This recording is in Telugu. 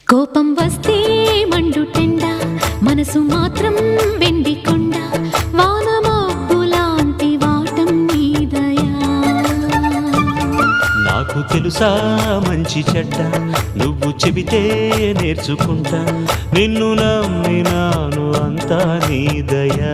కోపం వస్తే మండుటెండ, మనసు మాత్రం వెండి కొండ, వానమబ్బులాంటి వాటం నీదయా. నాకు తెలుసా మంచి చెడ్డ, నువ్వు చెబితే నేర్చుకుంటా, నిన్ను నమ్మినాను అంతా నీదయా.